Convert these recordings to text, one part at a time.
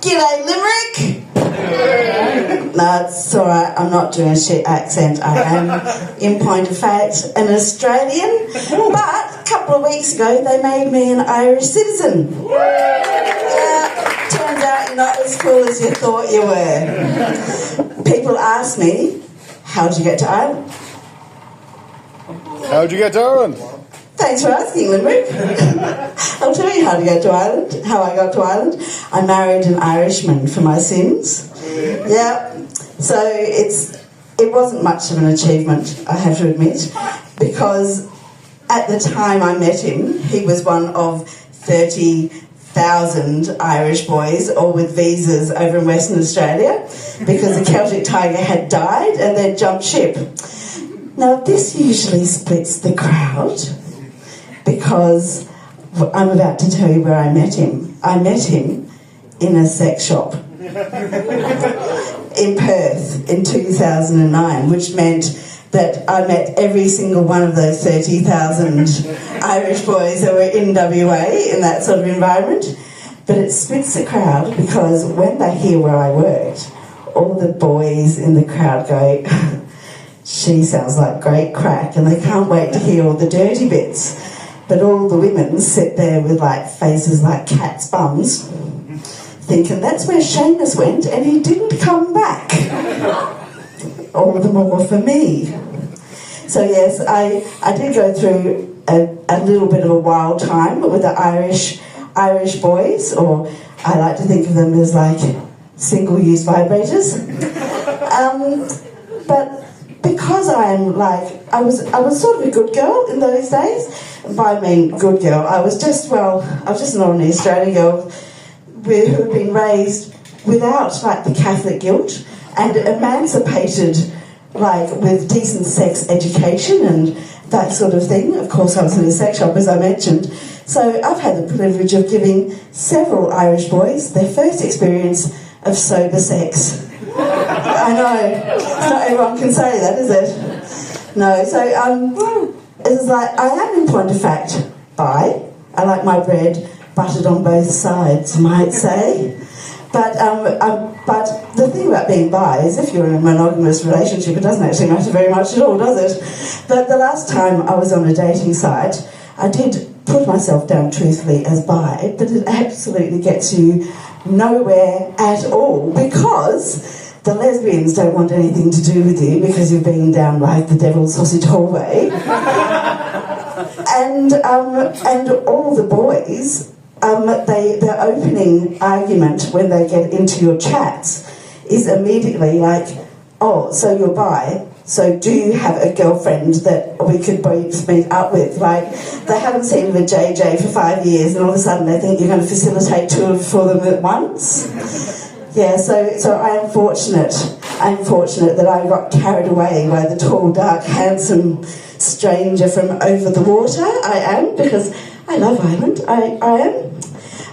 G'day, Limerick! No, it's alright, I'm not doing a shit accent. I am, in point of fact, an Australian. But a couple of weeks ago, they made me an Irish citizen. Turns out you're not as cool as you thought you were. People ask me, how'd you get to Ireland? How'd you get to Ireland? Thanks for asking, Limerick. I'll tell you how to get to Ireland, how I got to Ireland. I married an Irishman for my sins. Yeah. So it wasn't much of an achievement, I have to admit, because at the time I met him, he was one of 30,000 Irish boys, all with visas over in Western Australia, because the Celtic Tiger had died and they'd jumped ship. Now, this usually splits the crowd, because I'm about to tell you where I met him. I met him in a sex shop in Perth in 2009, which meant that I met every single one of those 30,000 Irish boys that were in WA in that sort of environment. But it splits the crowd, because when they hear where I worked, all the boys in the crowd go, she sounds like great crack, and they can't wait to hear all the dirty bits. But all the women sit there with like faces like cats' bums, thinking that's where Seamus went and he didn't come back. All the more for me. So yes, I did go through a little bit of a wild time with the Irish boys, or I like to think of them as like single-use vibrators. But because I'm like, I was sort of a good girl in those days. By I mean good girl, I was just an ordinary Australian girl who had been raised without like the Catholic guilt and emancipated, like with decent sex education and that sort of thing. Of course, I was in a sex shop, as I mentioned. So I've had the privilege of giving several Irish boys their first experience of sober sex. I know, not everyone can say that, is it? No, so it's like, I am in point of fact bi. I like my bread buttered on both sides, you might say. But the thing about being bi is if you're in a monogamous relationship, it doesn't actually matter very much at all, does it? But the last time I was on a dating site, I did put myself down truthfully as bi, but it absolutely gets you nowhere at all, because the lesbians don't want anything to do with you because you're being down like the devil's sausage hallway. and all the boys, their opening argument when they get into your chats is immediately like, oh, so you're bi, so do you have a girlfriend that we could both meet up with? Like, they haven't seen the JJ for 5 years and all of a sudden they think you're going to facilitate two for them at once. Yeah, so I'm fortunate that I got carried away by the tall, dark, handsome stranger from over the water. I am, because I love Ireland.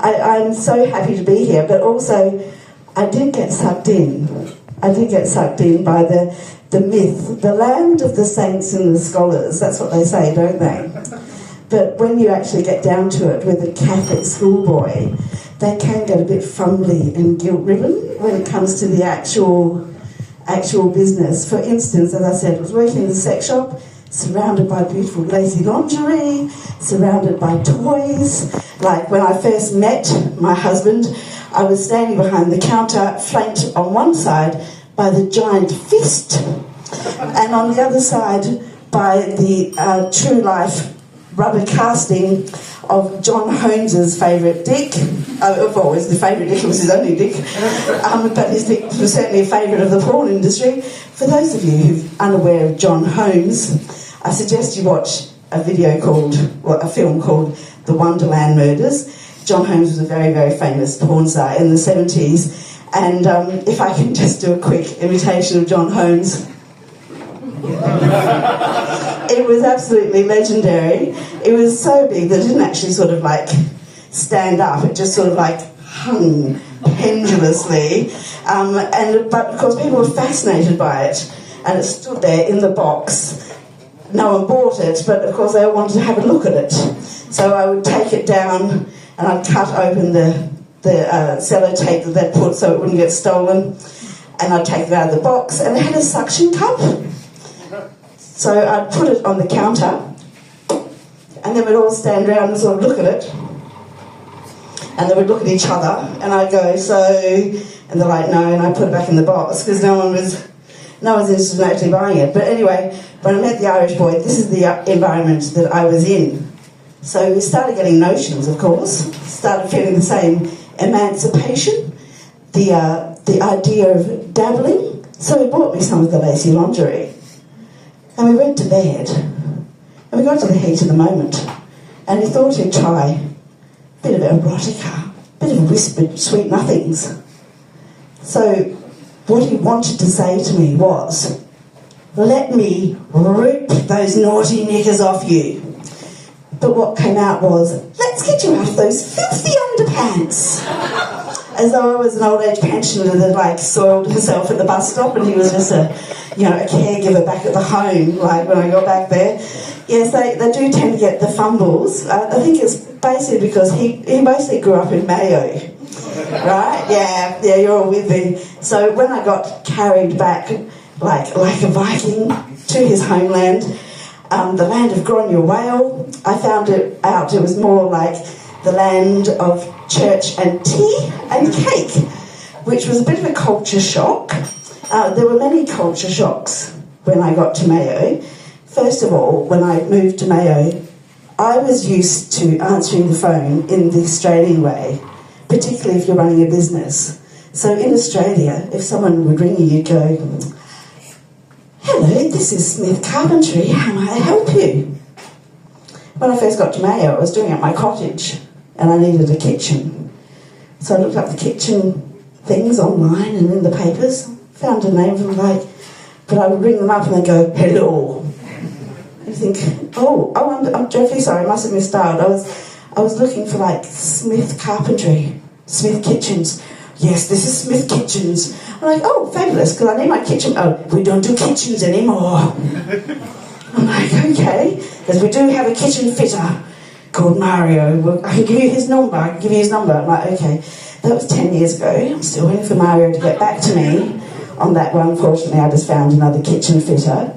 I'm so happy to be here, but also I did get sucked in. I did get sucked in by the myth, the land of the saints and the scholars. That's what they say, don't they? But when you actually get down to it with a Catholic schoolboy, they can get a bit fumbly and guilt-ridden when it comes to the actual business. For instance, as I said, I was working in the sex shop, surrounded by beautiful lacy lingerie, surrounded by toys. Like when I first met my husband, I was standing behind the counter, flanked on one side by the giant fist, and on the other side by the true life rubber casting of John Holmes' favourite dick. Well, it was the favourite dick, it was his only dick. But his dick was certainly a favourite of the porn industry. For those of you who are unaware of John Holmes, I suggest you watch a film called The Wonderland Murders. John Holmes was a very, very famous porn star in the 70s. And if I can just do a quick imitation of John Holmes. It was absolutely legendary. It was so big that it didn't actually sort of like stand up. It just sort of like hung pendulously. But of course people were fascinated by it. And it stood there in the box. No one bought it, but of course they all wanted to have a look at it. So I would take it down and I'd cut open the sellotape that they'd put so it wouldn't get stolen, and I'd take it out of the box, and it had a suction cup. So I'd put it on the counter, and then we'd all stand around and sort of look at it, and they would look at each other, and I'd go, so, and they're like, no, and I put it back in the box, because no one was interested in actually buying it. But anyway, when I met the Irish boy, this is the environment that I was in. So we started getting notions, of course, started feeling the same emancipation, the idea of dabbling. So he bought me some of the lacy lingerie. And we went to bed, and we got to the heat of the moment, and he thought he'd try a bit of erotica, a bit of whispered sweet nothings. So what he wanted to say to me was, let me rip those naughty knickers off you. But what came out was, let's get you out of those filthy underpants. As though I was an old age pensioner that soiled herself at the bus stop, and he was just a caregiver back at the home, when I got back there. Yes, they do tend to get the fumbles. I think it's basically because he basically grew up in Mayo. Right? Yeah, you're all with me. So when I got carried back like a Viking to his homeland, the land of Gronya Whale, I found out it was more like the land of church and tea and cake, which was a bit of a culture shock. There were many culture shocks when I got to Mayo. First of all, when I moved to Mayo, I was used to answering the phone in the Australian way, particularly if you're running a business. So in Australia, if someone would ring you, you'd go, hello, this is Smith Carpentry, how may I help you? When I first got to Mayo, I was doing up my cottage and I needed a kitchen. So I looked up the kitchen things online and in the papers, found a name from but I would ring them up and they'd go, hello. You think, I'm dreadfully sorry, I must have misdialed. I was looking for Smith Carpentry, Smith Kitchens. Yes, this is Smith Kitchens. I'm like, oh, fabulous, because I need my kitchen. Oh, we don't do kitchens anymore. I'm like, okay, because we do have a kitchen fitter called Mario. Well, I can give you his number. I'm like, okay. That was 10 years ago. I'm still waiting for Mario to get back to me on that one. Fortunately, I just found another kitchen fitter.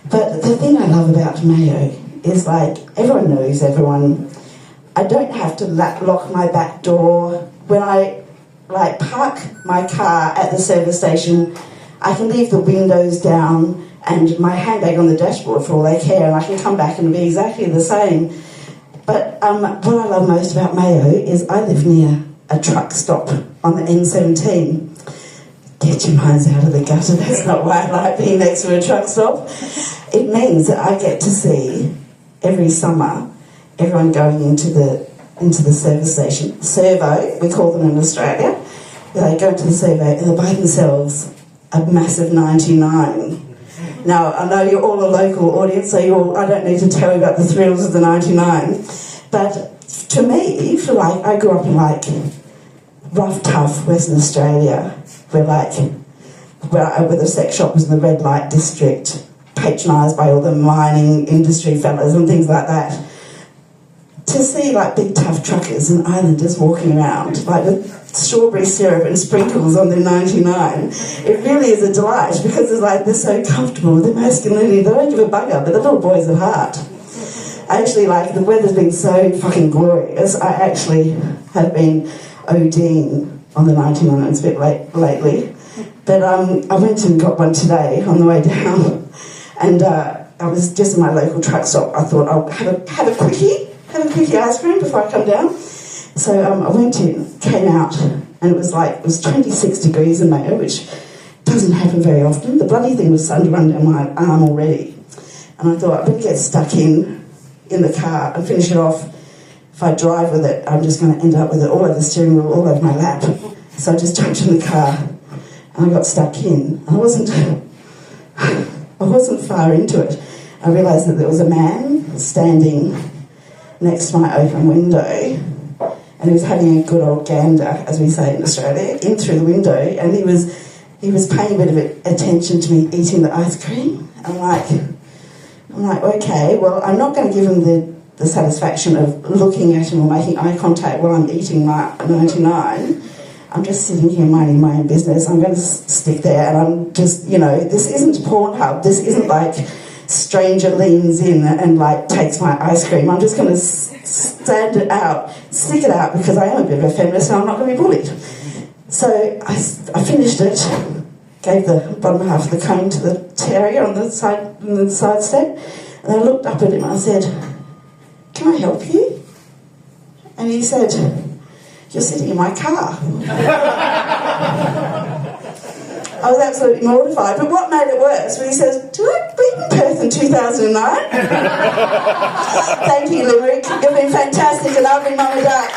But the thing I love about Mayo is everyone knows everyone. I don't have to lock my back door. When I park my car at the service station, I can leave the windows down and my handbag on the dashboard for all they care, and I can come back and be exactly the same. But what I love most about Mayo is I live near a truck stop on the N17. Get your minds out of the gutter, that's not why I like being next to a truck stop. It means that I get to see every summer everyone going into the service station. Servo, we call them in Australia. They go into the servo and they buy themselves a massive 99. Now, I know you're all a local audience, so I don't need to tell you about the thrills of the 99. But to me, I grew up in rough, tough Western Australia, where the sex shop was in the red light district, patronised by all the mining industry fellas and things like that. To see big tough truckers and islanders walking around with strawberry syrup and sprinkles on their 99, it really is a delight, because they're so comfortable with their masculinity. They don't give a bugger, but the little boys at heart. Actually, the weather's been so fucking glorious, I actually have been ODing on the 99s a bit lately. But I went and got one today on the way down, and I was just in my local truck stop. I thought I'll have a quickie ice cream before I come down. So I went in, came out, and it was 26 degrees in Mayo, which doesn't happen very often. The bloody thing was starting to run down my arm already. And I thought, I better get stuck in the car and finish it off. If I drive with it, I'm just going to end up with it all over the steering wheel, all over my lap. So I just jumped in the car and I got stuck in. I wasn't far into it. I realised that there was a man standing next to my open window, and he was having a good old gander, as we say in Australia, in through the window, and he was paying a bit of attention to me eating the ice cream. I'm like, okay, well, I'm not going to give him the satisfaction of looking at him or making eye contact while I'm eating my 99. I'm just sitting here minding my own business. I'm going to stick there, and I'm just, this isn't Pornhub. This isn't like stranger leans in and like takes my ice cream. I'm just going to stand it out, stick it out, because I am a bit of a feminist and I'm not going to be bullied. So I finished it, gave the bottom half of the cone to the terrier on the side step, and I looked up at him and I said, "Can I help you?" And he said, "You're sitting in my car." I was absolutely mortified, but what made it worse was he says, "Did I be in Perth in 2009? Thank you, Limerick. You've been fantastic, and I've been mum and dad.